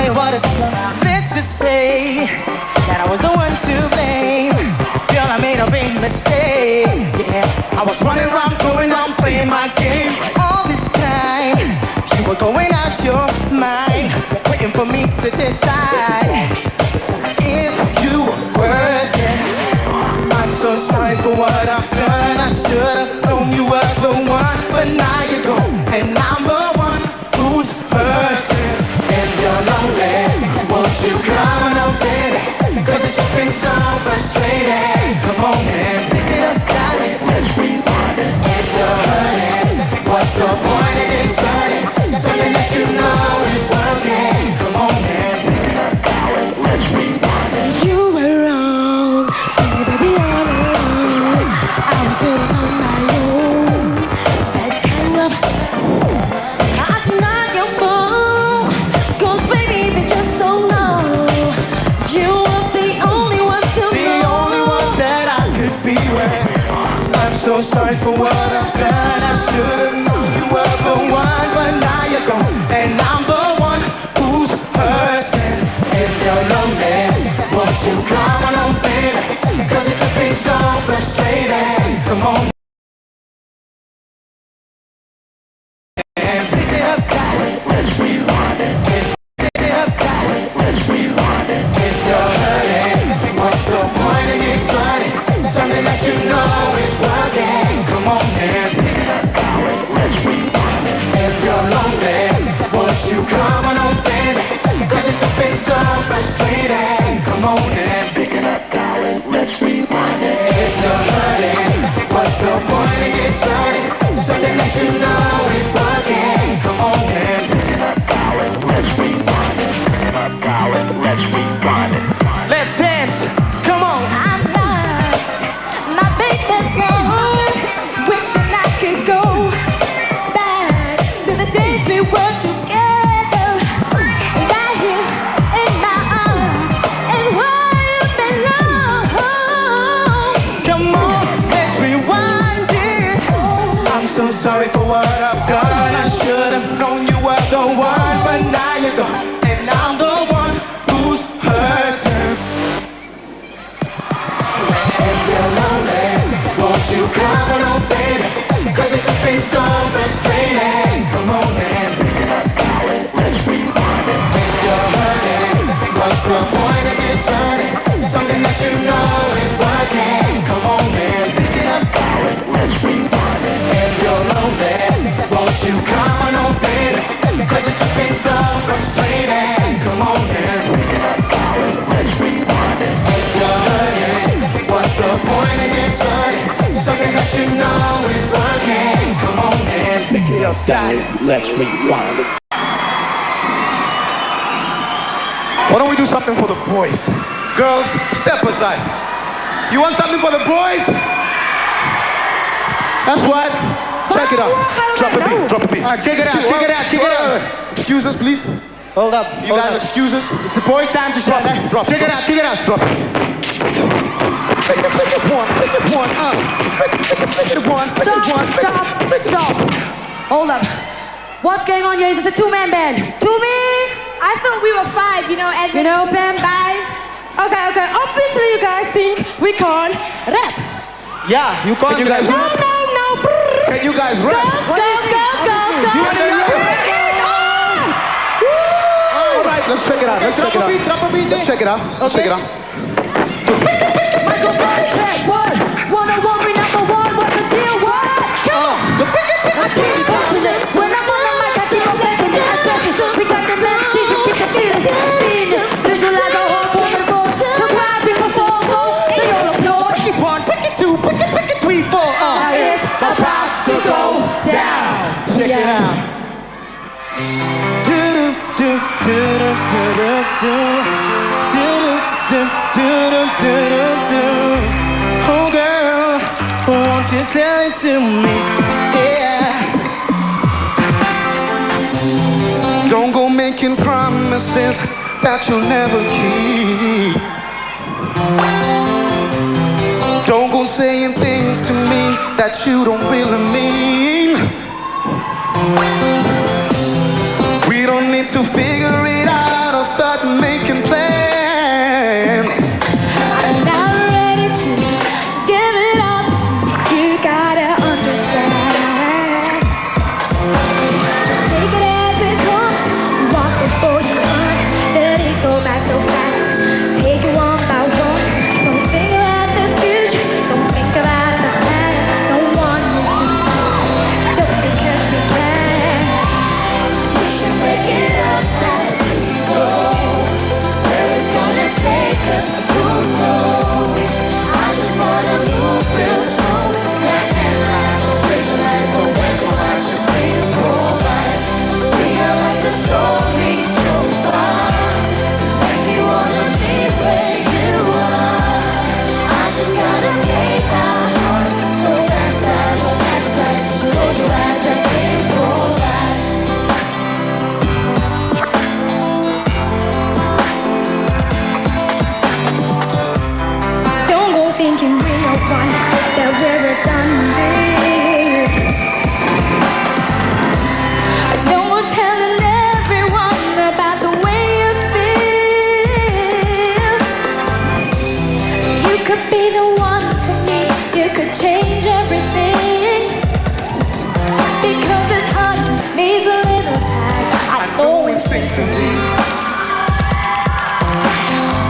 me what is love. Let's just say that I was the one to blame. Girl, I made a big mistake. Yeah, I was running around, going on, playing my game. All this time, you were going out your mind, waiting for me to decide if you were worth it. I'm so sorry for what I've done. I should've known you were the one, but now you're gone, and I'm the one who's hurting. If you're lonely, won't you come on up, baby? 'Cause it's just been so frustrating. Come on and pick it up, darling. If you're hurting, what's the point of getting started? Something that you know is working. Come on and pick it up, darling. Let's rewind it. You were wrong, baby, all alone. I was sitting on my own. That kind of I deny your fault. 'Cause baby, you just don't know. You were the only one to know. The only one that I could be with. I'm so sorry for what I've done. I should've known you were the one, but now you're gone, and I'm the one who's hurting. If you're lonely, won't you come on home, baby? 'Cause it's just been so frustrating. Come on and pick it up, darling. Let's rewind it. Pick it up, darling. Let's rewind it. If you're hurting, what's the point of getting started? Something that you know is working. Come on and pick it up, darling. Let's rewind it. If you're lonely, won't you come on home, baby? 'Cause it's just been so frustrating. Come on and pick it up, darling. Let's rewind it. If you're hurting, what's the point of getting started? Something that you know is working. Come on and pick it up, darling. Let's rewind it. Pick it up, darling. Let's rewind it. Let's dance. Come on. I'm lost, my baby's gone. Wishing I could go back to the days we were together. Right here in my arms, and where you belong. Come on, let's rewind it. I'm so sorry for what I've done. I should've known you were the one, but now you're gone, and I'm the one who's hurting. If you're lonely, won't you come on home, baby? 'Cause it's just been so frustrating. Come on and pick it up, darling. Let's rewind it. If you're hurting, what's the point of getting started? Something that you know is working. Come on and pick it up, darling. Let's rewind it. If you're lonely, won't you come on home, baby? 'Cause it's just been so frustrating. Come on and pick it up, darling. Let's rewind it. If you're hurting, what's the point of getting started? Something that you know is working. Come on and pick it up, darling. Let's rewind it. Why don't we do something for the boys? Girls, step aside. You want something for the boys? That's what. Check it out. Drop a beat. Drop a beat. All right, check it out. Check it out. Check it out. Excuse us, please. Hold up. You guys excuse us. It's the boys' time to shine. Right? Drop it. Check it out. Check it out. Drop it. Take it one. Take it one. Take it one. Take it one. Stop. Hold up. What's going on here? Is this a two-man band? Two-man? I thought we were five, you know, as You know, Pam? five. Okay. Obviously, you guys think we can't rap. Yeah, you can't. Can you guys No. rap? Can you guys rap? Girls. You want to rap? All right, let's check it out. Let's check it out. Drop a beat. Let's check it out. Let's check it out. Microphone check. What? 101, we number one. What's the deal? What? I keep confident. When I'm on the mic, I keep on blessing. We got the melodies, we keep the feeling. Visualize our whole corner board. The crowd, people fall. They all applaud. Pick it one, pick it two, pick it three, four. Now it's about to go down. Check it out. Oh girl, won't you tell it to me? Yeah. Don't go making promises that you'll never keep. Don't go saying things to me that you don't really mean. We don't need to figure it out or start making plans. I'm not ready to give it up. You gotta understand. Just take it as it comes. Walk before you run. The days go by so fast. Take it one by one. Don't think about the future. Don't think about the past. Don't want you to stop just because we can. We should break it up as we go. Where it's gonna take us, who knows? I just wanna move real slow. Not analyze or visualize or where's my eyes just improvise. See I like the story so far. Make you wanna be where you are. I just gotta take my heart. So backside, no backside. Just close your eyes and improvise. Don't go thinking we are one, that we're redundant. Don't go telling everyone about the way you feel. You could be the one for me, you could change everything. Because this heart needs a little time. I know Instinctively,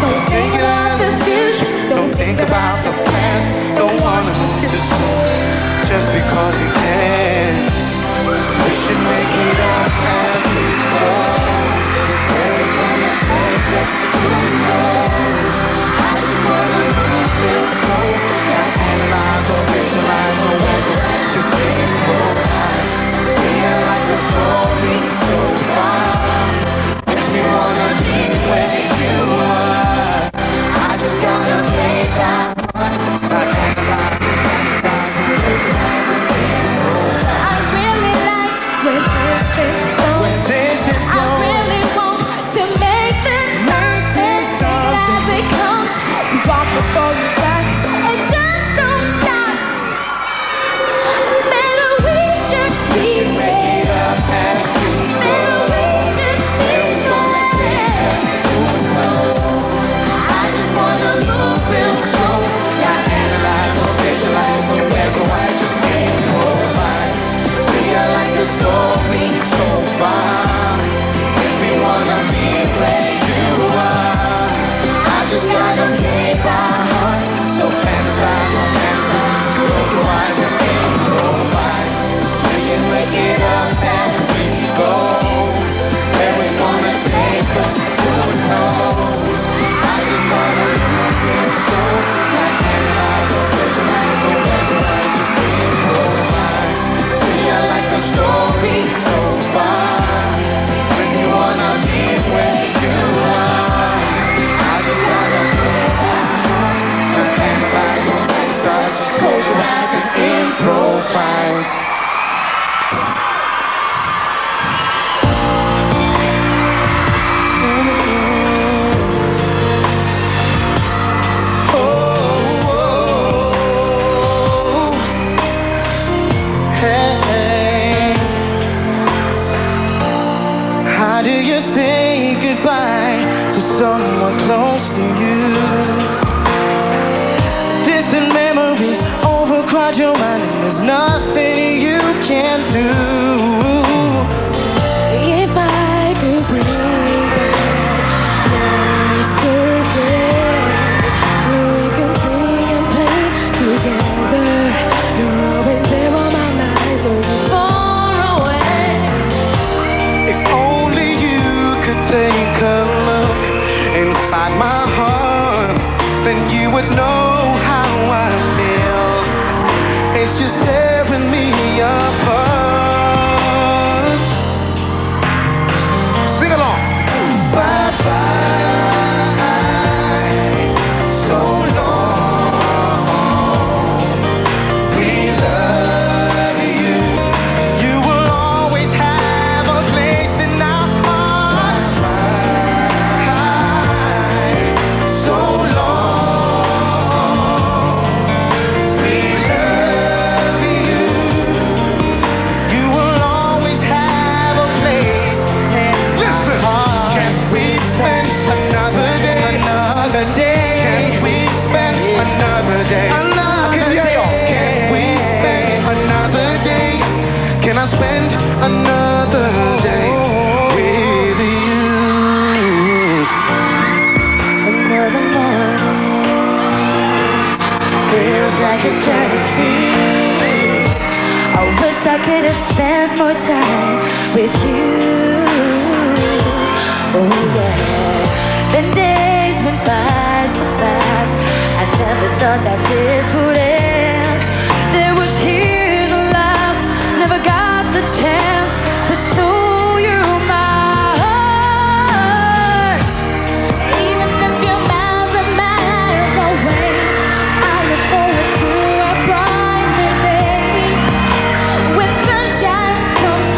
Don't think about the future. don't think about the past. Don't wanna move just because you can. We should make it up as we go. Where it's gonna take us, who knows? I just wanna move real slow. Not analyze or visualize or visualize, just improvise. See I like the story so far. Makes me wanna be where you are. I just gotta play that one. Not analyze or visualize or visualize and improvise. I really like where this is going. This is I really want to make this something as it comes. Walk before you run and just don't stop. Maybe we should be Make it up as we go. Maybe we should be It's gonna take us, who knows? I just wanna move real slow. Not analyze or visualize or visualize, just improvise. See I like the story so far. Makes me wanna be where you are. I just gotta play by heart. So fantasize, don't fantasize, just close your eyes and improvise. We can make it up as we go. Where it's gonna take us, who knows? I just wanna move real slow. Not analyze or visualize or visualize, just improvise. See I like the story so far. When you wanna be where you are, I just gotta play that part. So fantasize, don't fantasize, just close your eyes and improvise. Oh, hey. How do you say goodbye to someone close to you? Distant memories overcrowd your mind, and there's nothing you can do. If I could bring back yesterday, then we can sing and play together. You're always there on my mind, though you're far away. If only you could take a look inside my heart, then you would know how I feel. It's just tearing me apart. day. Can you hear? Can we spend another day? Can I spend another day with you? Another morning feels like eternity. I wish I could have spent more time with you. Oh yeah. The days went by so fast. I never thought that this would end. There were tears and laughs. Never got the chance to show you my heart. Even if you're miles and miles away, I look forward to a brighter day. When sunshine comes,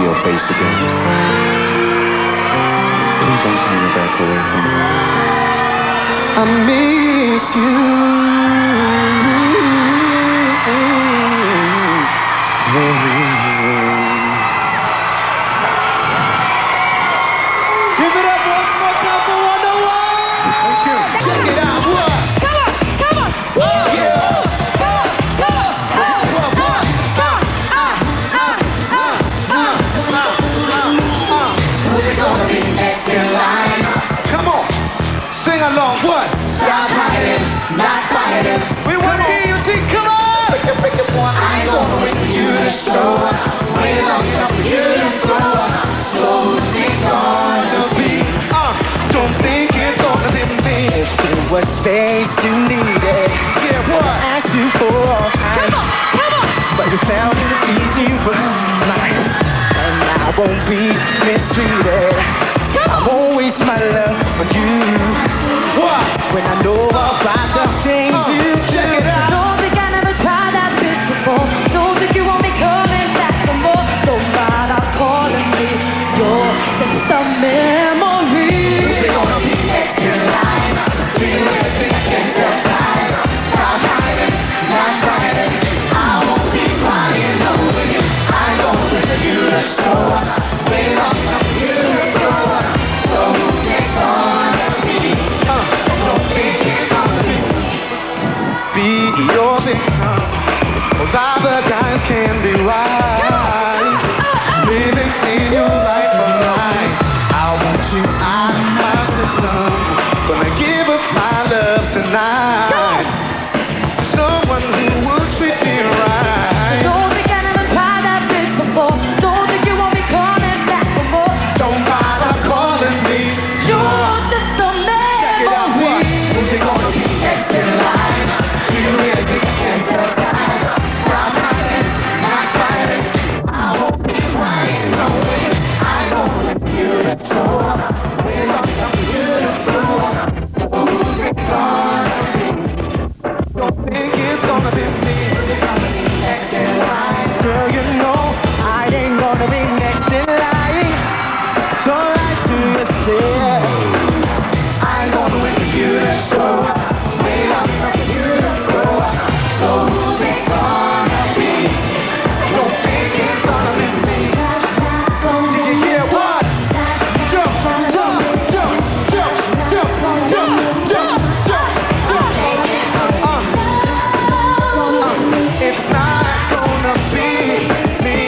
your face again. Please don't turn your back away from me. I miss you. Give it up one more time for Wonderwall. Thank you. Check it out. What? come on, come on. Yeah. Come on, sing along. What? Stop hiding, not fighting. We want to hear you sing. Come on. Break it, boy. I ain't gonna wait for you to show up. Wait long enough for you to grow up. So who's it gonna be? Don't think it's gonna be me. If there was space you needed, yeah, what I asked you for all time. Come on. But you found it easy with mine. And I won't be mistreated. I won't waste my love on you. What? When I know about the things you do. Don't think I never tried that bit before. Don't think you want me coming back for more. Don't bother calling me. You're just a memory. Who's it gonna be Next in line, do everything until time. Stop hiding, not fighting. I won't be crying over you. I'm gonna wait for you to show up. Wait long enough for you to grow up. So who's it gonna be? Don't think it's gonna be your victim? Those other guys can be right. Living in your life of lies. I want you out of my system. Gonna give up my love tonight. Someone who would treat me right. Don't think I never tried that bit before. Don't think you want me coming back for more. Don't bother calling me. You're just a Check it out. What? memory. Who's it gonna be? Next in line, do everything until time. Stop hiding, not fighting. I won't be crying over you. I don't want you to show up. We're not for you to grow up. Who's it gonna be? Don't think it's gonna be me. Next in line. Girl, you know I ain't gonna be next in line. Don't lie to yourself. I'm gonna wait for you to show up. Wait long enough for you to grow up. So who's it gonna be? Don't think it's gonna be me. Did you hear what? Jump, jump, jump, jump, jump, jump, jump, jump, jump, jump. It's not gonna be me.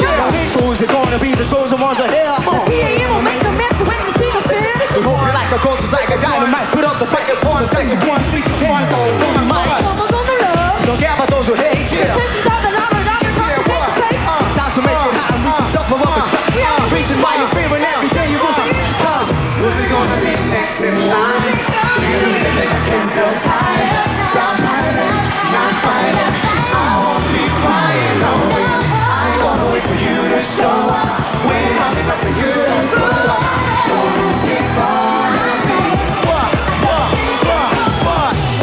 Yeah. Who's it gonna be? The chosen ones are here. The PAM will make the mess when the king of fear. We hope you like a cold, just like a dynamite. Put up the fight, one, section, 1, 3, 10. On the mic. Almost on the road. Don't care about those who hate. Yeah. Positions of the lava, lava, lava, take the place. It's time to make it hot and reach the top of up and stop. The reason why you're feeling every day you want. Cause Who's it gonna be next in line? Do you really think I can tell time? Stop hiding, not fighting. I won't be crying, no way. I ain't gonna wait for you to show up. Waiting on me, but for you to grow up. So who's it gonna be?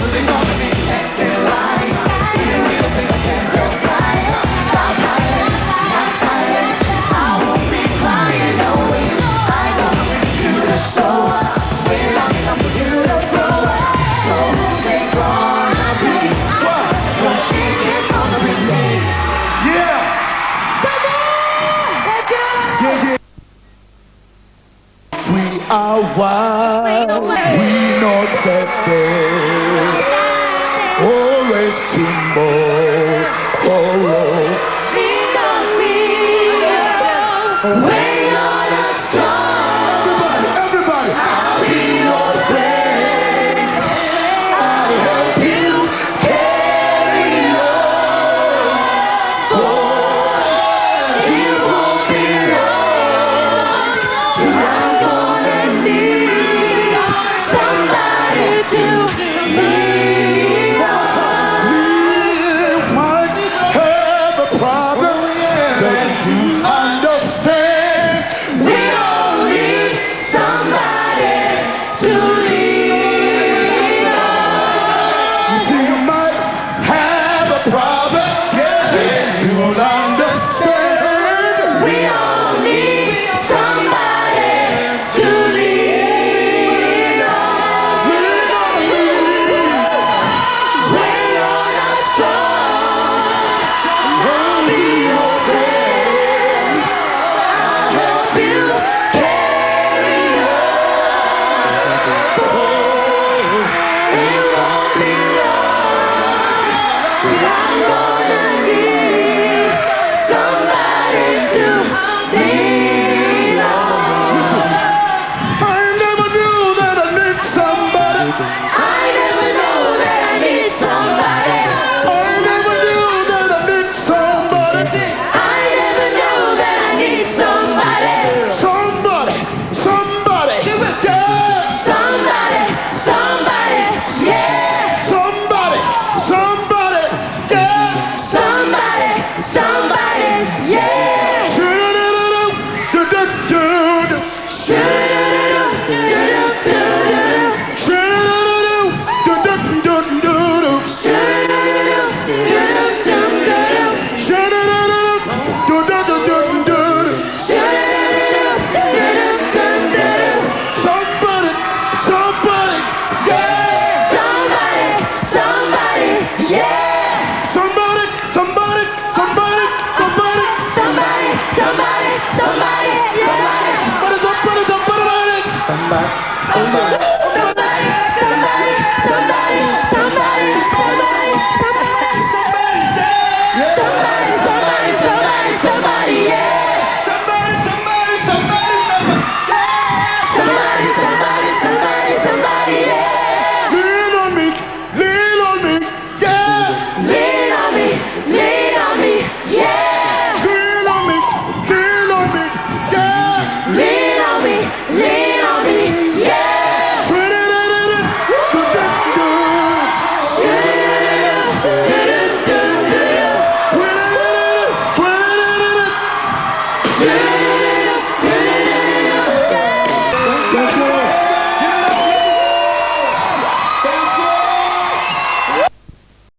Who's it gonna be next in line? Do you really think I can tell time? Stop hiding, not fighting. I won't be crying, no way. I ain't gonna wait for you to show up. Waiting on me, but for you to grow up. So who's it gonna be? I think it's gonna be me. yeah. We are wild, we not get there. Always tomorrow. Lean on me, wait